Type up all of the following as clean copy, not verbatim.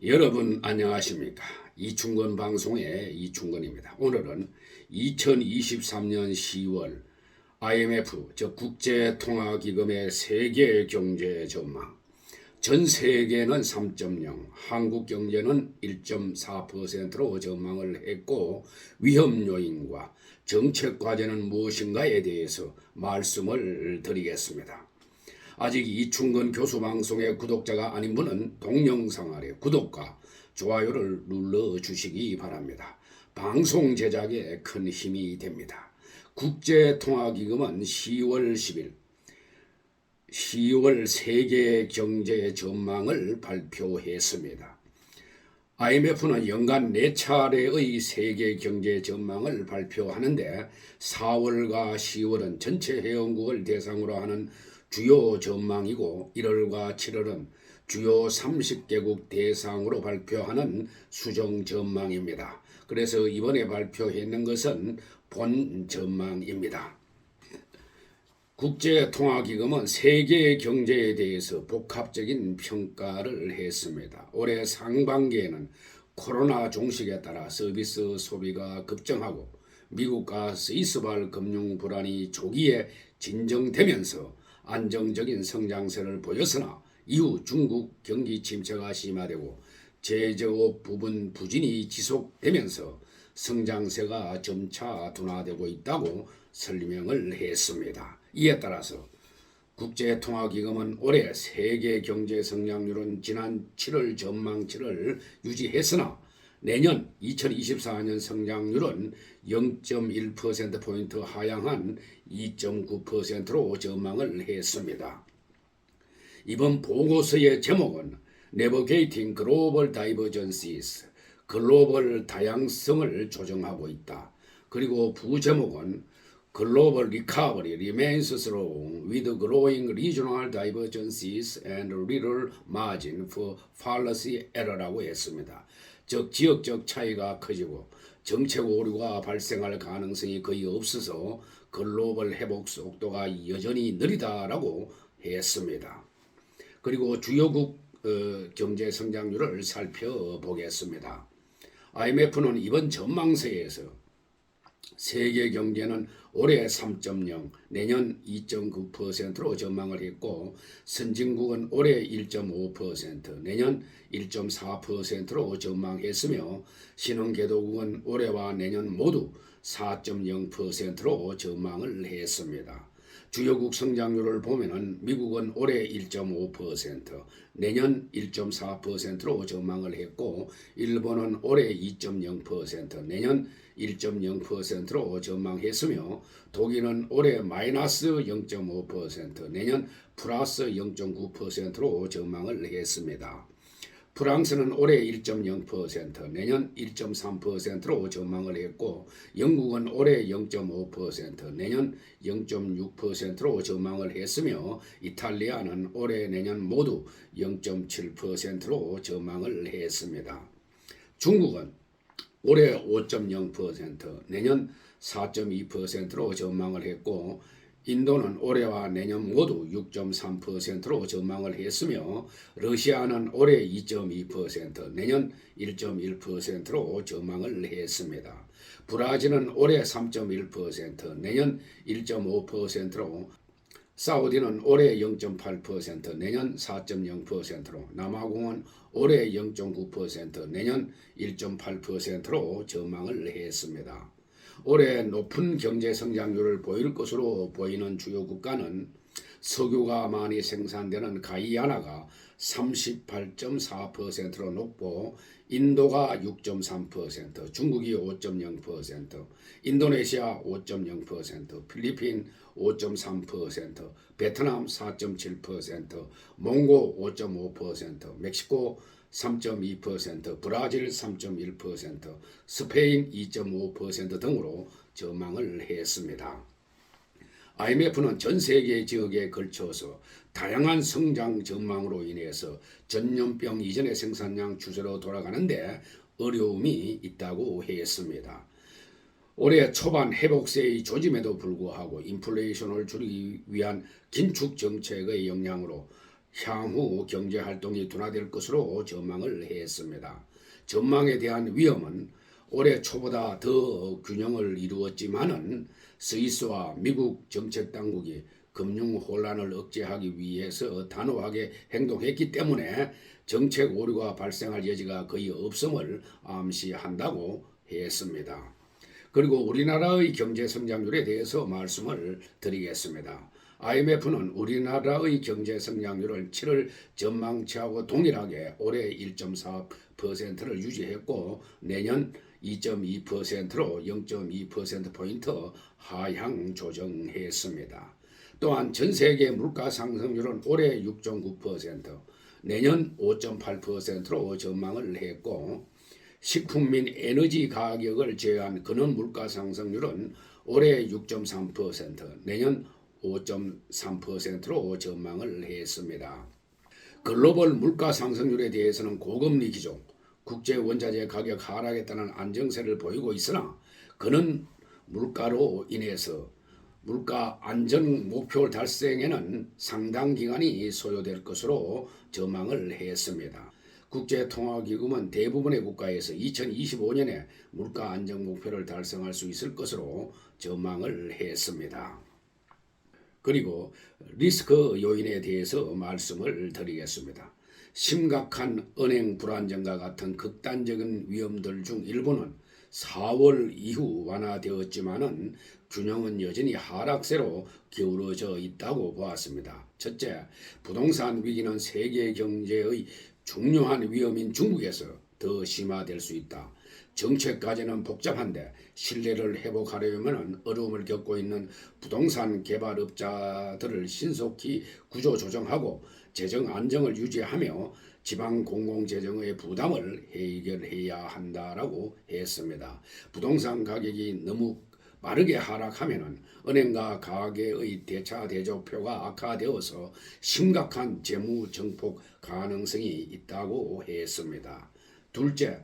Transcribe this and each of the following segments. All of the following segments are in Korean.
여러분 안녕하십니까? 이충건 방송의 이충건입니다. 오늘은 2023년 10월 IMF 국제통화기금의 세계 경제 전망, 전 세계는 3.0, 한국 경제는 1.4%로 전망을 했고, 위험 요인과 정책 과제는 무엇인가에 대해서 말씀을 드리겠습니다. 아직 이충건 교수 방송의 구독자가 아닌 분은 동영상 아래 구독과 좋아요를 눌러주시기 바랍니다. 방송 제작에 큰 힘이 됩니다. 국제통화기금은 10월 10일 10월 세계 경제 전망을 발표했습니다. IMF는 연간 4차례의 세계 경제 전망을 발표하는데 4월과 10월은 전체 회원국을 대상으로 하는 주요 전망이고 1월과 7월은 주요 30개국 대상으로 발표하는 수정 전망입니다. 그래서 이번에 발표했는 것은 본 전망입니다. 국제통화기금은 세계 경제에 대해서 복합적인 평가를 했습니다. 올해 상반기에는 코로나 종식에 따라 서비스 소비가 급증하고 미국과 스위스발 금융 불안이 조기에 진정되면서 안정적인 성장세를 보였으나 이후 중국 경기 침체가 심화되고 제조업 부분 부진이 지속되면서 성장세가 점차 둔화되고 있다고 설명을 했습니다. 이에 따라서 국제통화기금은 올해 세계 경제 성장률은 지난 7월 전망치를 유지했으나 내년 2024년 성장률은 0.1%포인트 하향한 2.9%로 전망을 했습니다. 이번 보고서의 제목은 Navigating Global Divergences, 글로벌 다양성을 조정하고 있다. 그리고 부제목은 Global Recovery Remains Slow with Growing Regional Divergences and Little Margin for Policy Error라고 했습니다. 즉 지역적 차이가 커지고 정책 오류가 발생할 가능성이 거의 없어서 글로벌 회복 속도가 여전히 느리다라고 했습니다. 그리고 주요국 경제 성장률을 살펴보겠습니다. IMF는 이번 전망서에서 세계 경제는 올해 3.0, 내년 2.9%로 전망을 했고 선진국은 올해 1.5%, 내년 1.4%로 전망했으며 신흥개도국은 올해와 내년 모두 4.0%로 전망을 했습니다. 주요국 성장률을 보면은 미국은 올해 1.5%, 내년 1.4%로 전망을 했고 일본은 올해 2.0%, 내년 1.0%로 전망했으며 독일은 올해 마이너스 0.5%, 내년 플러스 0.9%로 전망을 했습니다. 프랑스는 올해 1.0%, 내년 1.3%로 전망을 했고 영국은 올해 0.5%, 내년 0.6%로 전망을 했으며 이탈리아는 올해 내년 모두 0.7%로 전망을 했습니다. 중국은 올해 5.0%, 내년 4.2%로 전망을 했고 인도는 올해와 내년 모두 6.3%로 전망을 했으며 러시아는 올해 2.2%, 내년 1.1%로 전망을 했습니다. 브라질은 올해 3.1%, 내년 1.5%로 사우디는 올해 0.8%, 내년 4.0%로 남아공은 올해 0.9%, 내년 1.8%로 전망을 했습니다. 올해 높은 경제 성장률을 보일 것으로 보이는 주요 국가는 석유가 많이 생산되는 가이아나가 38.4%로 높고 인도가 6.3%, 중국이 5.0%, 인도네시아 5.0%, 필리핀 5.3%, 베트남 4.7%, 몽고 5.5%, 멕시코 3.2%, 브라질 3.1%, 스페인 2.5% 등으로 전망을 했습니다. IMF는 전 세계 지역에 걸쳐서 다양한 성장 전망으로 인해서 전염병 이전의 생산량 추세로 돌아가는데 어려움이 있다고 했습니다. 올해 초반 회복세의 조짐에도 불구하고 인플레이션을 줄이기 위한 긴축 정책의 영향으로 향후 경제활동이 둔화될 것으로 전망을 했습니다. 전망에 대한 위험은 올해 초보다 더 균형을 이루었지만은 스위스와 미국 정책당국이 금융 혼란을 억제하기 위해서 단호하게 행동했기 때문에 정책 오류가 발생할 여지가 거의 없음을 암시한다고 했습니다. 그리고 우리나라의 경제 성장률에 대해서 말씀을 드리겠습니다. IMF는 우리나라의 경제 성장률을 7월 전망치하고 동일하게 올해 1.4%를 유지했고 내년 2.2%로 0.2%포인트 하향 조정했습니다. 또한 전 세계 물가 상승률은 올해 6.9%, 내년 5.8%로 전망을 했고 식품 및 에너지 가격을 제외한 근원 물가 상승률은 올해 6.3%, 내년 5.3%로 전망을 했습니다. 글로벌 물가 상승률에 대해서는 고금리 기조, 국제 원자재 가격 하락에 따른 안정세를 보이고 있으나 그는 물가로 인해서 물가 안정 목표 달성에는 상당 기간이 소요될 것으로 전망을 했습니다. 국제통화기금은 대부분의 국가에서 2025년에 물가 안정 목표를 달성할 수 있을 것으로 전망을 했습니다. 그리고 리스크 요인에 대해서 말씀을 드리겠습니다. 심각한 은행 불안정과 같은 극단적인 위험들 중 일부는 4월 이후 완화되었지만은 균형은 여전히 하락세로 기울어져 있다고 보았습니다. 첫째, 부동산 위기는 세계 경제의 중요한 위험인 중국에서 더 심화될 수 있다. 정책 과제는 복잡한데 신뢰를 회복하려면 어려움을 겪고 있는 부동산 개발업자들을 신속히 구조 조정하고 재정 안정을 유지하며 지방 공공재정의 부담을 해결해야 한다라고 했습니다. 부동산 가격이 너무 빠르게 하락하면 은행과 가계의 대차 대조표가 악화되어서 심각한 재무 증폭 가능성이 있다고 했습니다. 둘째,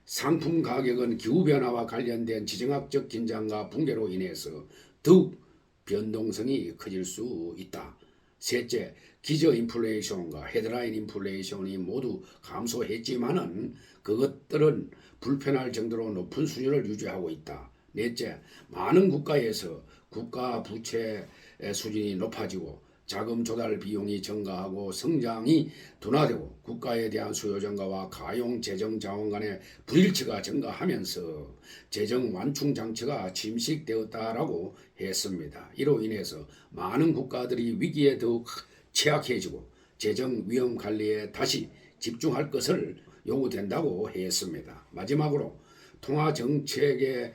상품 가격은 기후변화와 관련된 지정학적 긴장과 붕괴로 인해서 더욱 변동성이 커질 수 있다. 셋째, 기저 인플레이션과 헤드라인 인플레이션이 모두 감소했지만은 그것들은 불편할 정도로 높은 수준을 유지하고 있다. 넷째, 많은 국가에서 국가 부채 수준이 높아지고 자금 조달 비용이 증가하고 성장이 둔화되고 국가에 대한 수요 증가와 가용 재정 자원 간의 불일치가 증가하면서 재정 완충 장치가 침식되었다라고 했습니다. 이로 인해서 많은 국가들이 위기에 더욱 취약해지고 재정 위험 관리에 다시 집중할 것을 요구된다고 했습니다. 마지막으로 통화 정책의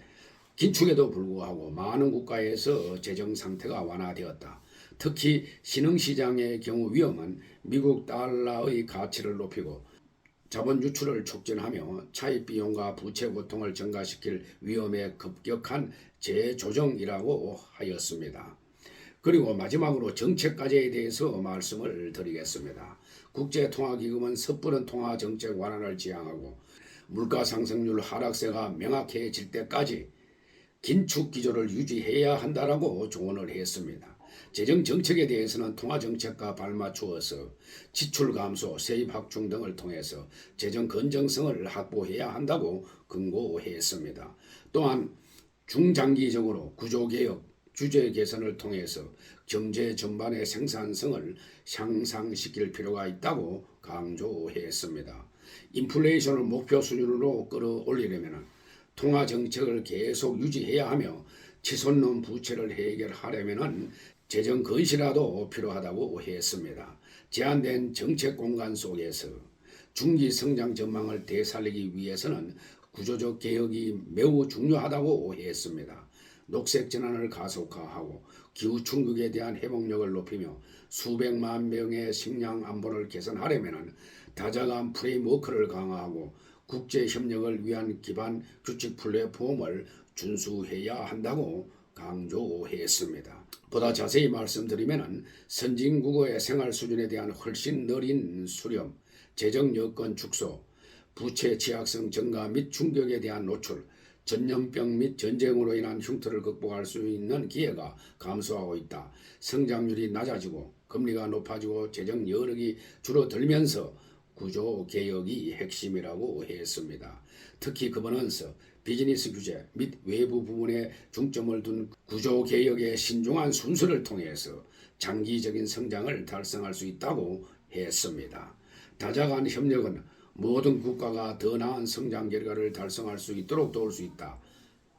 긴축에도 불구하고 많은 국가에서 재정 상태가 완화되었다. 특히 신흥시장의 경우 위험은 미국 달러의 가치를 높이고 자본 유출을 촉진하며 차입 비용과 부채 고통을 증가시킬 위험의 급격한 재조정이라고 하였습니다. 그리고 마지막으로 정책 과제에 대해서 말씀을 드리겠습니다. 국제통화기금은 섣부른 통화정책 완화를 지향하고 물가 상승률 하락세가 명확해질 때까지 긴축 기조를 유지해야 한다라고 조언을 했습니다. 재정 정책에 대해서는 통화 정책과 발맞추어서 지출 감소, 세입 확충 등을 통해서 재정 건전성을 확보해야 한다고 권고했습니다. 또한 중장기적으로 구조개혁, 규제 개선을 통해서 경제 전반의 생산성을 향상시킬 필요가 있다고 강조했습니다. 인플레이션을 목표 수준으로 끌어올리려면 통화 정책을 계속 유지해야 하며 치솟는 부채를 해결하려면 재정 건실화도 필요하다고 했습니다. 제한된 정책 공간 속에서 중기 성장 전망을 되살리기 위해서는 구조적 개혁이 매우 중요하다고 했습니다. 녹색 전환을 가속화하고 기후 충격에 대한 회복력을 높이며 수백만 명의 식량 안보를 개선하려면 다자간 프레임워크를 강화하고 국제 협력을 위한 기반 규칙 플랫폼을 준수해야 한다고 강조했습니다. 보다 자세히 말씀드리면 선진국의 생활 수준에 대한 훨씬 느린 수렴, 재정 여건 축소, 부채 취약성 증가 및 충격에 대한 노출, 전염병 및 전쟁으로 인한 흉터를 극복할 수 있는 기회가 감소하고 있다. 성장률이 낮아지고 금리가 높아지고 재정 여력이 줄어들면서 구조개혁이 핵심이라고 했습니다. 특히 그분은서 비즈니스 규제 및 외부 부분에 중점을 둔 구조개혁의 신중한 순서를 통해서 장기적인 성장을 달성할 수 있다고 했습니다. 다자간 협력은 모든 국가가 더 나은 성장 결과를 달성할 수 있도록 도울 수 있다.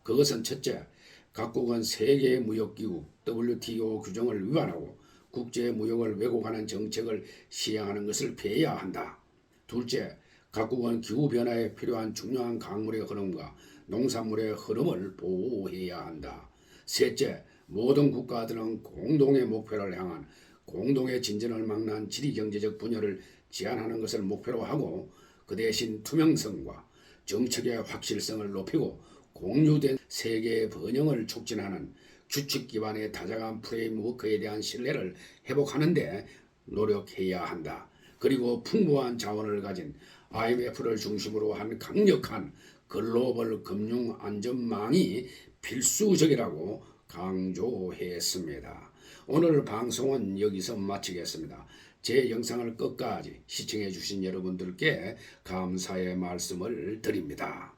그것은 첫째, 각국은 세계무역기구 WTO 규정을 위반하고 국제무역을 왜곡하는 정책을 시행하는 것을 피해야 한다. 둘째, 각국은 기후변화에 필요한 중요한 강물의 흐름과 농산물의 흐름을 보호해야 한다. 셋째, 모든 국가들은 공동의 목표를 향한 공동의 진전을 막는 지리경제적 분열을 제한하는 것을 목표로 하고 그 대신 투명성과 정책의 확실성을 높이고 공유된 세계의 번영을 촉진하는 규칙 기반의 다자간 프레임워크에 대한 신뢰를 회복하는 데 노력해야 한다. 그리고 풍부한 자원을 가진 IMF를 중심으로 한 강력한 글로벌 금융 안전망이 필수적이라고 강조했습니다. 오늘 방송은 여기서 마치겠습니다. 제 영상을 끝까지 시청해 주신 여러분들께 감사의 말씀을 드립니다.